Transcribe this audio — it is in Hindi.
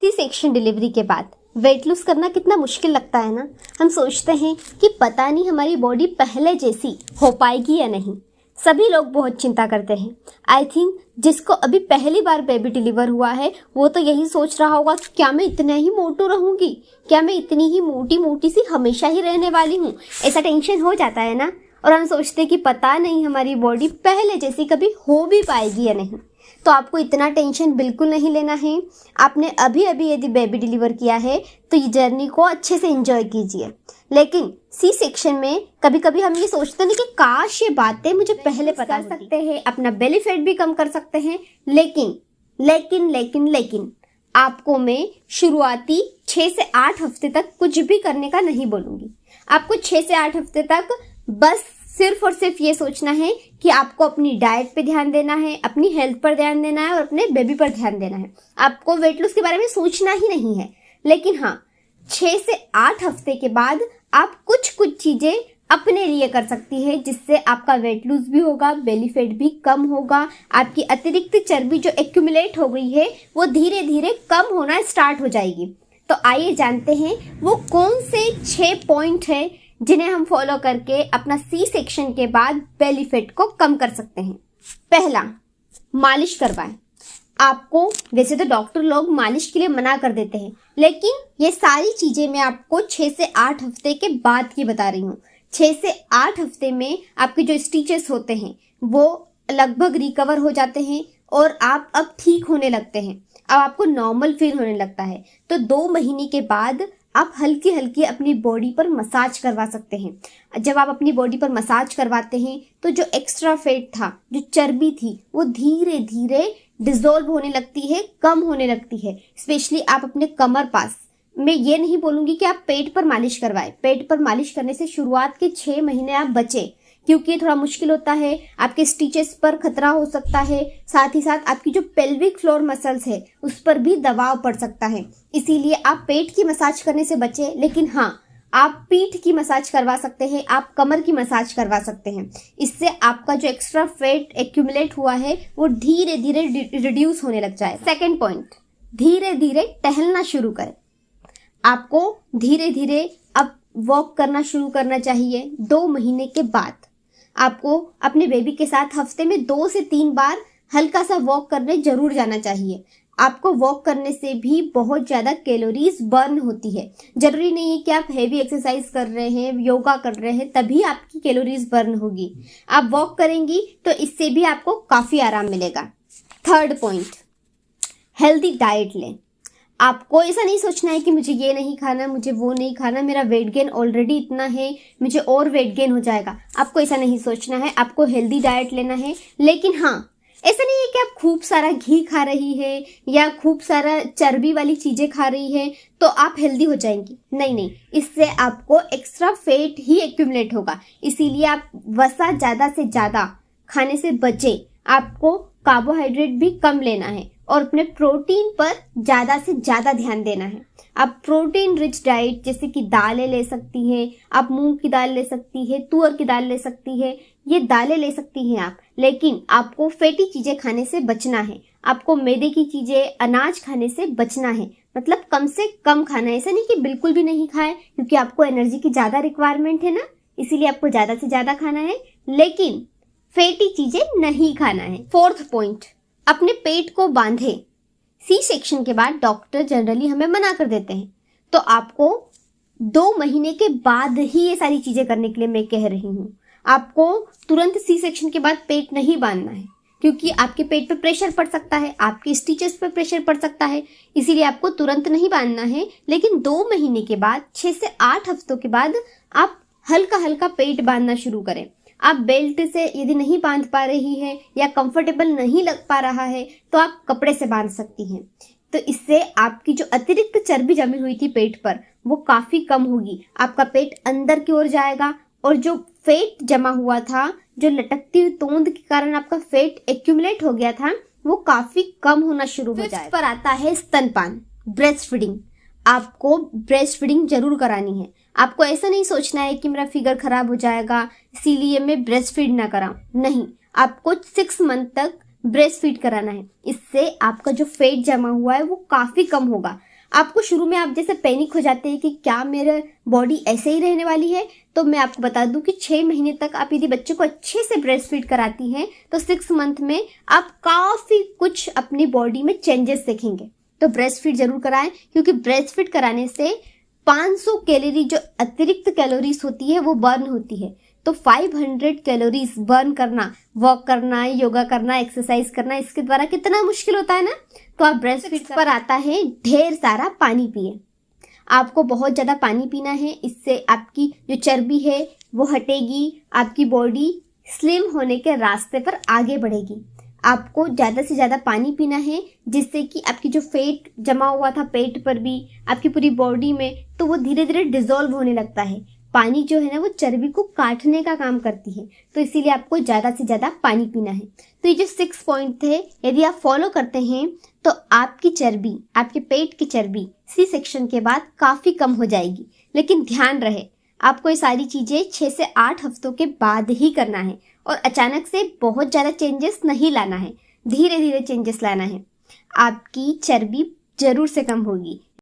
सी सेक्शन डिलीवरी के बाद वेट लूज करना कितना मुश्किल लगता है ना। हम सोचते हैं कि पता नहीं हमारी बॉडी पहले जैसी हो पाएगी या नहीं। सभी लोग बहुत चिंता करते हैं। आई थिंक जिसको अभी पहली बार बेबी डिलीवर हुआ है वो तो यही सोच रहा होगा कि क्या मैं इतना ही मोटू रहूंगी, क्या मैं इतनी ही मोटी मोटी सी हमेशा ही रहने वाली हूँ। ऐसा टेंशन हो जाता है ना। और हम सोचते हैं कि पता नहीं हमारी बॉडी पहले जैसी कभी हो भी पाएगी या नहीं। तो आपको इतना टेंशन बिल्कुल नहीं लेना है। आपने अभी अभी यदि बेबी डिलीवर किया है तो ये जर्नी को अच्छे से एंजॉय कीजिए। लेकिन सी सेक्शन में कभी कभी हम ये सोचते हैं कि काश ये बातें मुझे पहले पता कर सकते हैं, अपना बेली फैट भी कम कर सकते हैं। लेकिन लेकिन लेकिन लेकिन आपको मैं शुरुआती 6 से 8 हफ्ते तक कुछ भी करने का नहीं बोलूंगी। आपको 6 से 8 हफ्ते तक बस सिर्फ और सिर्फ ये सोचना है कि आपको अपनी डाइट पे ध्यान देना है, अपनी हेल्थ पर ध्यान देना है और अपने बेबी पर ध्यान देना है। आपको वेट लॉस के बारे में सोचना ही नहीं है। लेकिन हाँ, 6 से 8 हफ्ते के बाद आप कुछ चीजें अपने लिए कर सकती है जिससे आपका वेट लूज भी होगा, बेली फैट भी कम होगा, आपकी अतिरिक्त चर्बी जो एक्यूमुलेट हो गई है वो धीरे धीरे कम होना स्टार्ट हो जाएगी। तो आइए जानते हैं वो कौन से 6 पॉइंट है जिन्हें हम फॉलो करके अपना सी सेक्शन के बाद बेली फैट को कम कर सकते हैं। पहला, मालिश करवाएं। आपको वैसे तो डॉक्टर लोग मालिश के लिए मना कर देते हैं, लेकिन ये सारी चीजें मैं आपको 6 से 8 हफ्ते के बाद की बता रही हूँ। 6 से 8 हफ्ते में आपके जो स्टिचेस होते हैं वो लगभग रिकवर हो जाते हैं और आप अब ठीक होने लगते हैं। अब आपको नॉर्मल फील होने लगता है। तो 2 महीने के बाद आप हल्की हल्की अपनी बॉडी पर मसाज करवा सकते हैं। जब आप अपनी बॉडी पर मसाज करवाते हैं तो जो एक्स्ट्रा फैट था, जो चर्बी थी, वो धीरे धीरे डिसॉल्व होने लगती है, कम होने लगती है। स्पेशली आप अपने कमर पास, मैं ये नहीं बोलूंगी कि आप पेट पर मालिश करवाएं। पेट पर मालिश करने से शुरुआत के 6 महीने आप बचें, क्योंकि थोड़ा मुश्किल होता है, आपके स्टिचेस पर खतरा हो सकता है। साथ ही साथ आपकी जो पेल्विक फ्लोर मसल्स है उस पर भी दबाव पड़ सकता है। इसीलिए आप पेट की मसाज करने से बचें। लेकिन हाँ, आप पीठ की मसाज करवा सकते हैं, आप कमर की मसाज करवा सकते हैं। इससे आपका जो एक्स्ट्रा फैट एक्यूमुलेट हुआ है वो धीरे धीरे रिड्यूस होने लग जाए। सेकेंड पॉइंट, धीरे धीरे टहलना शुरू करें। आपको धीरे धीरे अब वॉक करना शुरू करना चाहिए। 2 महीने के बाद आपको अपने बेबी के साथ हफ्ते में 2 से 3 बार हल्का सा वॉक करने जरूर जाना चाहिए। आपको वॉक करने से भी बहुत ज्यादा कैलोरीज बर्न होती है। जरूरी नहीं है कि आप हैवी एक्सरसाइज कर रहे हैं, योगा कर रहे हैं तभी आपकी कैलोरीज बर्न होगी। आप वॉक करेंगी तो इससे भी आपको काफी आराम मिलेगा। थर्ड पॉइंट, हेल्दी डाइट लें। आपको ऐसा नहीं सोचना है कि मुझे ये नहीं खाना, मुझे वो नहीं खाना, मेरा वेट गेन ऑलरेडी इतना है, मुझे और वेट गेन हो जाएगा। आपको ऐसा नहीं सोचना है। आपको हेल्दी डाइट लेना है। लेकिन हाँ, ऐसा नहीं है कि आप खूब सारा घी खा रही है या खूब सारा चर्बी वाली चीजें खा रही है तो आप हेल्दी हो जाएंगी। नहीं नहीं, इससे आपको एक्स्ट्रा फैट ही एक्यूमुलेट होगा। इसीलिए आप वसा ज्यादा से ज्यादा खाने से बचें। आपको कार्बोहाइड्रेट भी कम लेना है और अपने प्रोटीन पर ज्यादा से ज्यादा ध्यान देना है। आप प्रोटीन रिच डाइट जैसे कि दालें ले सकती हैं, आप मूंग की दाल ले सकती है, तुअर की दाल ले सकती है, ये दालें ले सकती हैं आप। लेकिन आपको फैटी चीजें खाने से बचना है। आपको मैदे की चीजें, अनाज खाने से बचना है। मतलब कम से कम खाना है। ऐसा नहीं कि बिल्कुल भी नहीं खाए, क्योंकि आपको एनर्जी की ज्यादा रिक्वायरमेंट है ना, इसीलिए आपको ज्यादा से ज्यादा खाना है, लेकिन फैटी चीजें नहीं खाना है। फोर्थ पॉइंट, अपने पेट को बांधे। सी सेक्शन के बाद डॉक्टर जनरली हमें मना कर देते हैं, तो आपको 2 महीने के बाद ही ये सारी चीजें करने के लिए मैं कह रही हूँ। आपको तुरंत सी सेक्शन के बाद पेट नहीं बांधना है, क्योंकि आपके पेट पर प्रेशर पड़ सकता है, आपके स्टिचेस पर प्रेशर पड़ सकता है। इसीलिए आपको तुरंत नहीं बांधना है। लेकिन 2 महीने के बाद, 6 से 8 हफ्तों के बाद आप हल्का हल्का पेट बांधना शुरू करें। आप बेल्ट से यदि नहीं बांध पा रही है या कंफर्टेबल नहीं लग पा रहा है तो आप कपड़े से बांध सकती हैं। तो इससे आपकी जो अतिरिक्त चर्बी जमी हुई थी पेट पर वो काफी कम होगी। आपका पेट अंदर की ओर जाएगा और जो फैट जमा हुआ था, जो लटकती हुई तोंद के कारण आपका फैट एक्यूमुलेट हो गया था, वो काफी कम होना शुरू हो जाएगा। पर आता है स्तनपान, ब्रेस्ट फीडिंग। आपको ब्रेस्ट फीडिंग जरूर करानी है। आपको ऐसा नहीं सोचना है कि मेरा फिगर खराब हो जाएगा इसीलिए मैं ब्रेस्ट फीड ना कराऊं। नहीं, आपको 6 मंथ तक ब्रेस्ट फीड कराना है। इससे आपका जो फैट जमा हुआ है वो काफी कम होगा। आपको शुरू में आप जैसे पैनिक हो जाते हैं कि क्या मेरा बॉडी ऐसे ही रहने वाली है, तो मैं आपको बता दूं कि 6 महीने तक आप यदि बच्चे को अच्छे से ब्रेस्ट फीड कराती हैं तो 6 मंथ में आप काफ़ी कुछ अपनी बॉडी में चेंजेस देखेंगे। तो ब्रेस्ट फीड जरूर कराएं, क्योंकि ब्रेस्ट फीड कराने से 500 कैलोरी जो अतिरिक्त कैलोरीज होती है वो बर्न होती है। तो 500 कैलोरीज बर्न करना, वॉक करना, योगा करना, एक्सरसाइज करना, इसके द्वारा कितना मुश्किल होता है ना। तो आप ब्रेस्ट फीड पर आता है ढेर सारा पानी पिए। आपको बहुत ज़्यादा पानी पीना है, इससे आपकी जो चर्बी है वो हटेगी, आपकी बॉडी स्लिम होने के रास्ते पर आगे बढ़ेगी। आपको ज़्यादा से ज़्यादा पानी पीना है, जिससे कि आपकी जो फैट जमा हुआ था पेट पर भी, आपकी पूरी बॉडी में, तो वो धीरे धीरे डिजोल्व होने लगता है। पानी जो है ना वो चर्बी को काटने का काम करती है, तो इसीलिए आपको ज़्यादा से ज़्यादा पानी पीना है। तो ये जो 6 पॉइंट थे यदि आप फॉलो करते हैं तो आपकी चर्बी, आपके पेट की चर्बी सी सेक्शन के बाद काफ़ी कम हो जाएगी। लेकिन ध्यान रहे, आपको ये सारी चीज़ें 6 से 8 हफ्तों के बाद ही करना है और अचानक से बहुत ज़्यादा चेंजेस नहीं लाना है, धीरे धीरे चेंजेस लाना है। आपकी चर्बी जरूर से कम होगी,